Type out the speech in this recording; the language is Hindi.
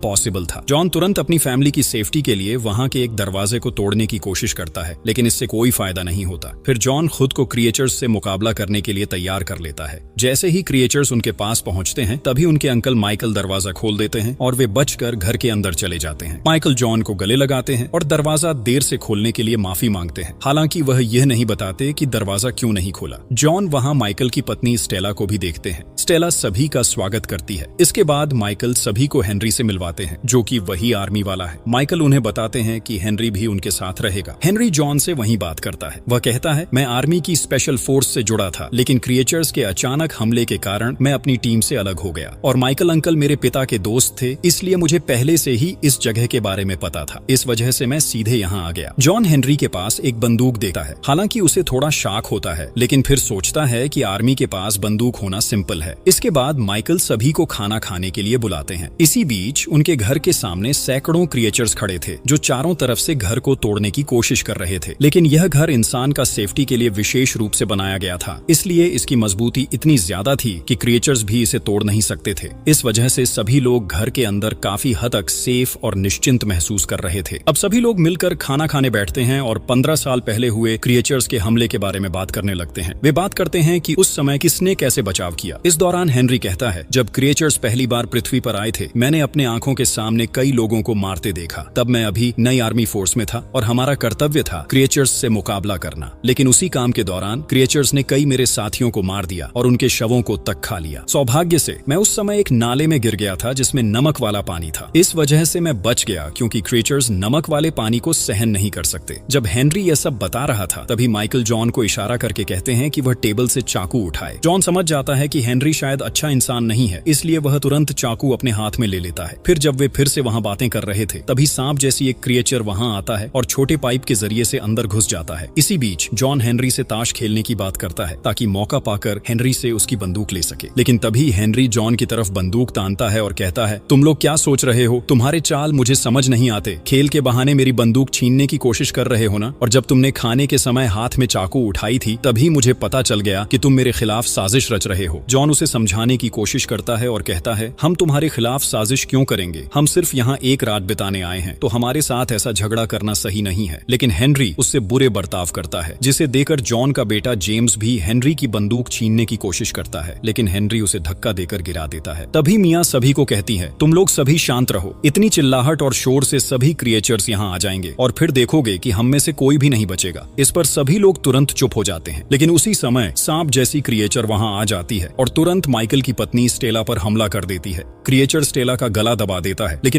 पॉसिबल था। जॉन तुरंत अपनी फैमिली की सेफ्टी के लिए वहां के एक दरवाजे को तोड़ने की कोशिश करता है, लेकिन इससे कोई फायदा नहीं होता। फिर जॉन खुद को क्रिएचर्स से मुकाबला करने के लिए तैयार कर लेता है। जैसे ही क्रिएचर्स उनके पास पहुंचते हैं, तभी उनके अंकल माइकल दरवाजा खोल देते हैं और वे बचकर घर के अंदर चले जाते हैं। माइकल जॉन को गले लगाते हैं और दरवाजा देर से खोलने के लिए माफी मांगते हैं। हालांकि वह यह नहीं बताते कि दरवाजा क्यों नहीं खोला। जॉन वहां माइकल की पत्नी स्टेला को भी देखते हैं। स्टेला सभी का स्वागत करती है। इसके बाद माइकल सभी को हेनरी से मिलवाते हैं, जो कि वही आर्मी वाला है। माइकल उन्हें बताते हैं कि हेनरी भी उनके साथ रहेगा। हेनरी जॉन से वही बात करता है। वह कहता है, मैं आर्मी की स्पेशल फोर्स से जुड़ा था, लेकिन क्रिएचर्स के अचानक हमले के कारण मैं अपनी टीम से अलग हो गया। और माइकल अंकल मेरे पिता के दोस्त थे, इसलिए मुझे पहले से ही इस जगह के बारे में पता था। इस वजह से मैं सीधे यहाँ आ गया। जॉन हेनरी के पास एक बंदूक देता है। हालांकि उसे थोड़ा शाक होता है, लेकिन फिर सोचता है कि आर्मी के पास बंदूक होना सिंपल है। इसके बाद माइकल सभी को खाना खाने के लिए बुलाते हैं। इसी बीच उनके घर के सामने सैकड़ों क्रिएचर्स खड़े थे, जो चारों तरफ से घर को तोड़ने की कोशिश कर रहे थे। लेकिन यह घर इंसान का सेफ्टी के लिए विशेष रूप से बनाया गया था, इसलिए इसकी मजबूती इतनी ज्यादा थी कि क्रिएचर्स भी इसे तोड़ नहीं सकते थे। इस वजह से सभी लोग घर के अंदर काफी हद तक सेफ और निश्चिंत महसूस कर रहे थे। अब सभी लोग मिलकर खाना खाने बैठते हैं और 15 साल पहले हुए क्रिएचर्स के हमले के बारे में बात करने लगते हैं। वे बात करते हैं कि उस समय किसने कैसे बचाव किया। इस दौरान हेनरी कहता है, जब क्रिएचर्स पहली बार पृथ्वी पर आए थे, मैंने अपने आंखों के सामने कई लोगों को मारते देखा। तब मैं अभी नई आर्मी फोर्स में था और हमारा कर्तव्य था क्रिएचर्स से मुकाबला करना। लेकिन उसी काम के दौरान क्रिएचर्स ने कई मेरे साथियों को मार दिया और उनके शवों को तक खा लिया। सौभाग्य से मैं उस समय एक नाले में गिर गया था जिसमें नमक वाला पानी था। इस वजह से मैं बच गया, क्योंकि क्रिएचर्स नमक वाले पानी को सहन नहीं कर सकते। जब हेनरी यह सब बता रहा था, तभी माइकल जॉन को इशारा करके कहते हैं कि वह टेबल से चाकू उठाए। जॉन समझ जाता है कि हेनरी शायद अच्छा इंसान नहीं है, इसलिए वह तुरंत चाकू अपने हाथ में ले लेता है। फिर जब वे फिर से वहां बातें कर रहे थे, तभी सांप जैसी एक क्रिएचर वहां आता है और छोटे पाइप के जरिए से अंदर घुस जाता है। इसी बीच जॉन हेनरी से ताश खेलने की बात करता है, ताकि मौका पाकर हेनरी से उसकी बंदूक ले सके। लेकिन तभी हेनरी जॉन की तरफ बंदूक तानता है और कहता है, तुम लोग क्या सोच रहे हो? तुम्हारे चाल मुझे समझ नहीं आते। खेल के बहाने मेरी बंदूक छीनने की कोशिश कर रहे हो ना? और जब तुमने खाने के समय हाथ में चाकू उठाई थी, तभी मुझे पता चल गया कि तुम मेरे खिलाफ साजिश रच रहे हो। जॉन उसे समझाने की कोशिश करता है और कहता है, हम तुम्हारे खिलाफ साजिश क्यों करेंगे? हम सिर्फ यहाँ एक रात बिताने आए हैं, तो हमारे साथ ऐसा झगड़ा करना सही नहीं है। लेकिन हेनरी उससे बुरे बर्ताव करता है, जिसे देकर जॉन का बेटा जेम्स भी हेनरी की बंदूक छीनने की कोशिश करता है, लेकिन हेनरी उसे धक्का देकर गिरा देता है। तभी मियाँ सभी को कहती है, तुम लोग सभी शांत रहो। इतनी चिल्लाहट और शोर से सभी क्रिएचर्स यहाँ आ जाएंगे और फिर देखोगे कि हम में से कोई भी नहीं बचेगा। इस पर सभी लोग तुरंत चुप हो जाते हैं। लेकिन उसी समय सांप जैसी क्रिएचर वहां आ जाती है और तुरंत माइकल की पत्नी स्टेला पर हमला कर देती है। क्रिएचर स्टेला का गला दबा देता है, लेकिन